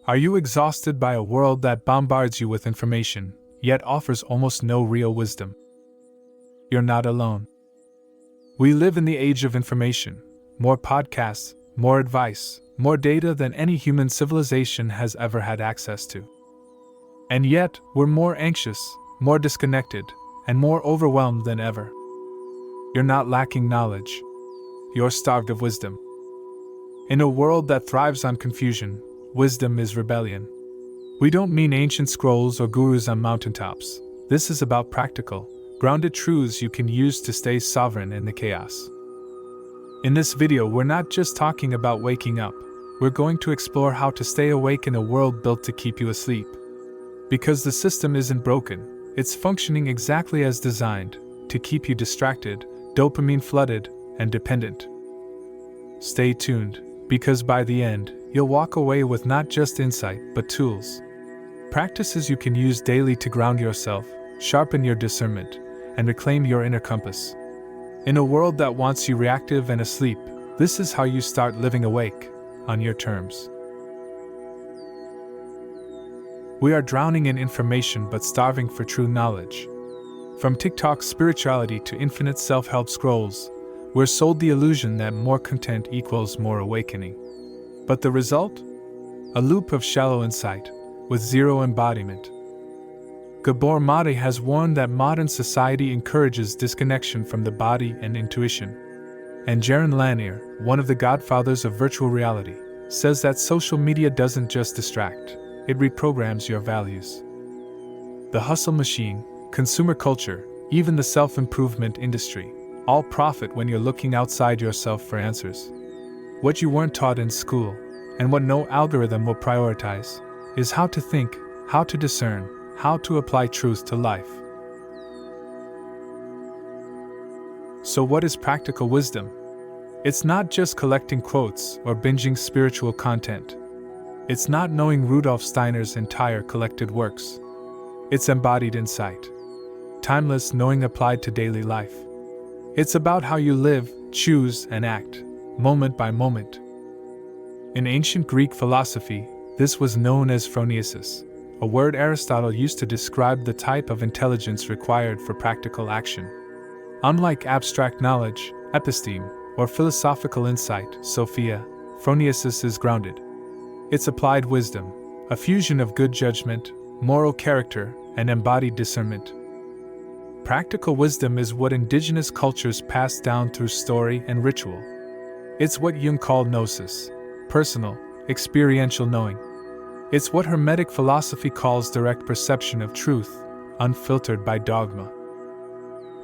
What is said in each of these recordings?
Are you exhausted by a world that bombards you with information, yet offers almost no real wisdom? You're not alone. We live in the age of information. More podcasts, more advice, more data than any human civilization has ever had access to. And yet, we're more anxious, more disconnected, and more overwhelmed than ever. You're not lacking knowledge. You're starved of wisdom. In a world that thrives on confusion, wisdom is rebellion. We don't mean ancient scrolls or gurus on mountaintops. This is about practical, grounded truths you can use to stay sovereign in the chaos. In this video, we're not just talking about waking up. We're going to explore how to stay awake in a world built to keep you asleep. Because the system isn't broken, it's functioning exactly as designed, to keep you distracted, dopamine flooded, and dependent. Stay tuned, because by the end, you'll walk away with not just insight, but tools. Practices you can use daily to ground yourself, sharpen your discernment, and reclaim your inner compass. In a world that wants you reactive and asleep, this is how you start living awake, on your terms. We are drowning in information but starving for true knowledge. From TikTok spirituality to infinite self-help scrolls, we're sold the illusion that more content equals more awakening. But the result? A loop of shallow insight, with zero embodiment. Gabor Mate has warned that modern society encourages disconnection from the body and intuition. And Jaron Lanier, one of the godfathers of virtual reality, says that social media doesn't just distract, it reprograms your values. The hustle machine, consumer culture, even the self-improvement industry, all profit when you're looking outside yourself for answers. What you weren't taught in school, and what no algorithm will prioritize, is how to think, how to discern, how to apply truth to life. So what is practical wisdom? It's not just collecting quotes or binging spiritual content. It's not knowing Rudolf Steiner's entire collected works. It's embodied insight. Timeless knowing applied to daily life. It's about how you live, choose, and act, moment by moment. In ancient Greek philosophy, this was known as phronesis, a word Aristotle used to describe the type of intelligence required for practical action. Unlike abstract knowledge, episteme, or philosophical insight, Sophia, phronesis is grounded. It's applied wisdom, a fusion of good judgment, moral character, and embodied discernment. Practical wisdom is what indigenous cultures passed down through story and ritual. It's what Jung called gnosis, personal, experiential knowing. It's what Hermetic philosophy calls direct perception of truth, unfiltered by dogma.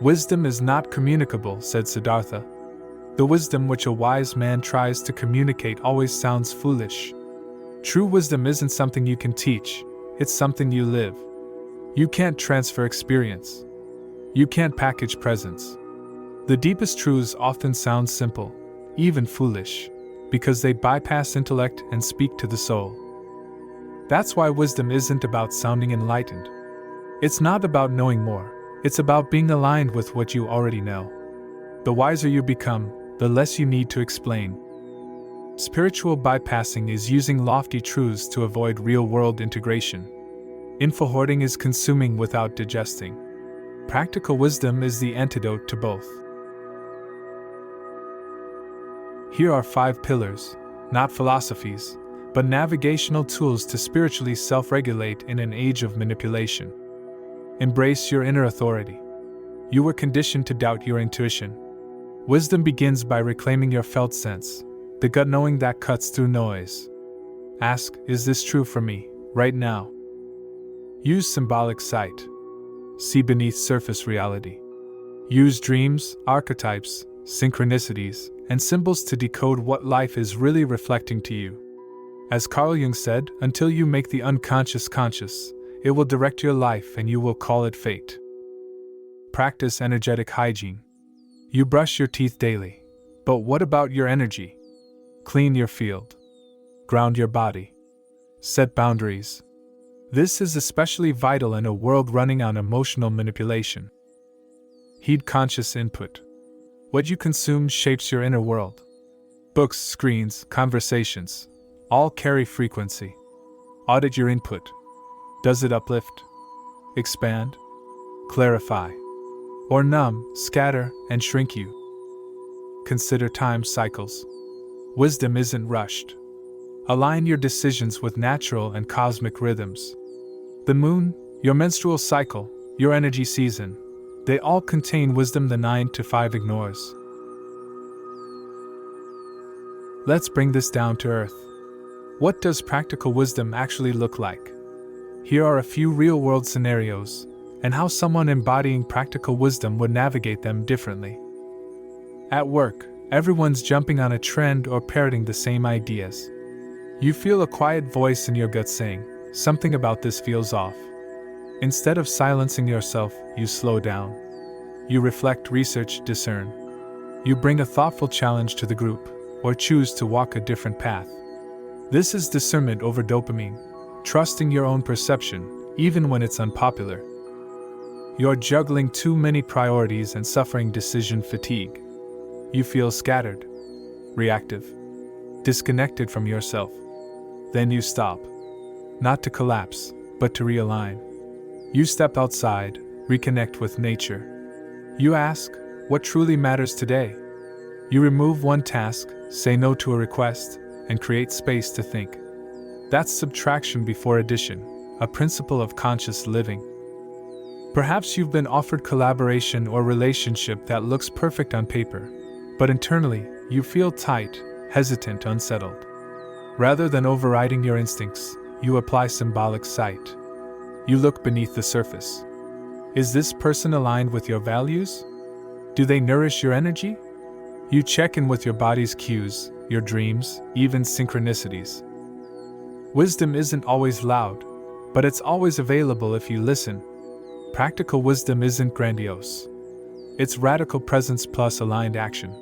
Wisdom is not communicable, said Siddhartha. The wisdom which a wise man tries to communicate always sounds foolish. True wisdom isn't something you can teach, it's something you live. You can't transfer experience. You can't package presence. The deepest truths often sound simple, even foolish, because they bypass intellect and speak to the soul. That's why wisdom isn't about sounding enlightened. It's not about knowing more, it's about being aligned with what you already know. The wiser you become, the less you need to explain. Spiritual bypassing is using lofty truths to avoid real-world integration. Info hoarding is consuming without digesting. Practical wisdom is the antidote to both. Here are 5 pillars, not philosophies, but navigational tools to spiritually self-regulate in an age of manipulation. Embrace your inner authority. You were conditioned to doubt your intuition. Wisdom begins by reclaiming your felt sense, the gut knowing that cuts through noise. Ask, is this true for me, right now? Use symbolic sight. See beneath surface reality. Use dreams, archetypes, synchronicities, and symbols to decode what life is really reflecting to you. As Carl Jung said, until you make the unconscious conscious, it will direct your life and you will call it fate. Practice energetic hygiene. You brush your teeth daily. But what about your energy? Clean your field. Ground your body. Set boundaries. This is especially vital in a world running on emotional manipulation. Heed conscious input. What you consume shapes your inner world. Books, screens, conversations, all carry frequency. Audit your input. Does it uplift, expand, clarify, or numb, scatter, and shrink you? Consider time cycles. Wisdom isn't rushed. Align your decisions with natural and cosmic rhythms. The moon, your menstrual cycle, your energy season, they all contain wisdom the 9 to 5 ignores. Let's bring this down to earth. What does practical wisdom actually look like? Here are a few real-world scenarios, and how someone embodying practical wisdom would navigate them differently. At work, everyone's jumping on a trend or parroting the same ideas. You feel a quiet voice in your gut saying, "Something about this feels off." Instead of silencing yourself, you slow down. You reflect, research, discern. You bring a thoughtful challenge to the group, or choose to walk a different path. This is discernment over dopamine, trusting your own perception, even when it's unpopular. You're juggling too many priorities and suffering decision fatigue. You feel scattered, reactive, disconnected from yourself. Then you stop, not to collapse, but to realign. You step outside, reconnect with nature. You ask, what truly matters today? You remove one task, say no to a request, and create space to think. That's subtraction before addition, a principle of conscious living. Perhaps you've been offered collaboration or relationship that looks perfect on paper, but internally, you feel tight, hesitant, unsettled. Rather than overriding your instincts, you apply symbolic sight. You look beneath the surface. Is this person aligned with your values? Do they nourish your energy? You check in with your body's cues, your dreams, even synchronicities. Wisdom isn't always loud, but it's always available if you listen. Practical wisdom isn't grandiose. It's radical presence plus aligned action.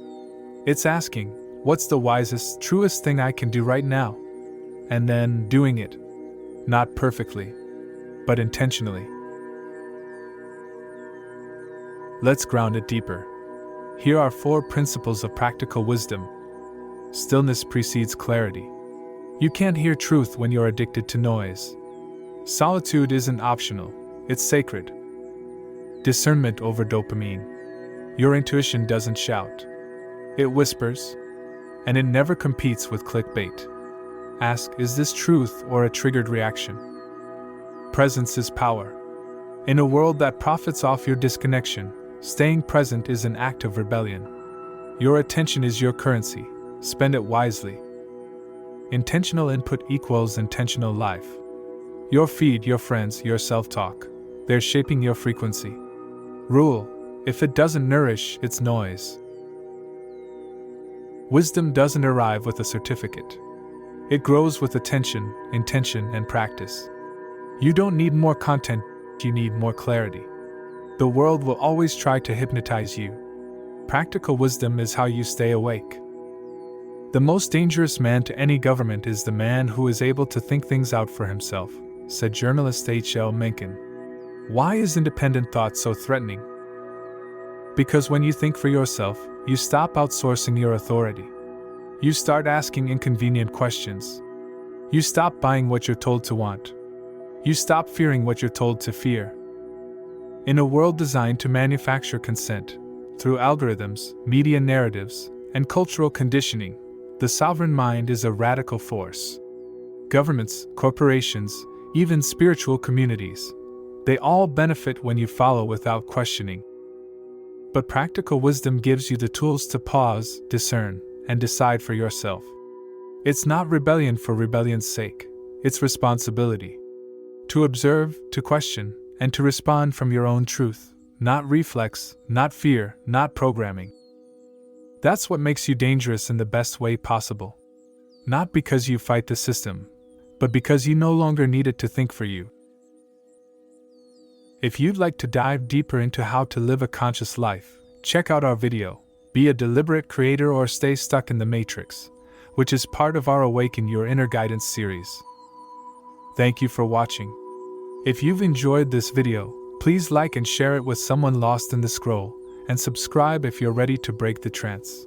It's asking, what's the wisest, truest thing I can do right now? And then doing it. Not perfectly, but intentionally. Let's ground it deeper. Here are 4 principles of practical wisdom. Stillness precedes clarity. You can't hear truth when you're addicted to noise. Solitude isn't optional, it's sacred. Discernment over dopamine. Your intuition doesn't shout. It whispers, and it never competes with clickbait. Ask, is this truth or a triggered reaction? Presence is power. In a world that profits off your disconnection, staying present is an act of rebellion. Your attention is your currency. Spend it wisely. Intentional input equals intentional life. Your feed, your friends, your self-talk. They're shaping your frequency. Rule: if it doesn't nourish, it's noise. Wisdom doesn't arrive with a certificate. It grows with attention, intention, and practice. You don't need more content, you need more clarity. The world will always try to hypnotize you. Practical wisdom is how you stay awake. The most dangerous man to any government is the man who is able to think things out for himself, said journalist H.L. Mencken. Why is independent thought so threatening? Because when you think for yourself, you stop outsourcing your authority. You start asking inconvenient questions. You stop buying what you're told to want. You stop fearing what you're told to fear. In a world designed to manufacture consent, through algorithms, media narratives, and cultural conditioning, the sovereign mind is a radical force. Governments, corporations, even spiritual communities, they all benefit when you follow without questioning. But practical wisdom gives you the tools to pause, discern, and decide for yourself. It's not rebellion for rebellion's sake, it's responsibility. To observe, to question, and to respond from your own truth, not reflex, not fear, not programming. That's what makes you dangerous in the best way possible. Not because you fight the system, but because you no longer need it to think for you. If you'd like to dive deeper into how to live a conscious life, check out our video, Be a Deliberate Creator or Stay Stuck in the Matrix, which is part of our Awaken Your Inner Guidance series. Thank you for watching. If you've enjoyed this video, please like and share it with someone lost in the scroll, and subscribe if you're ready to break the trance.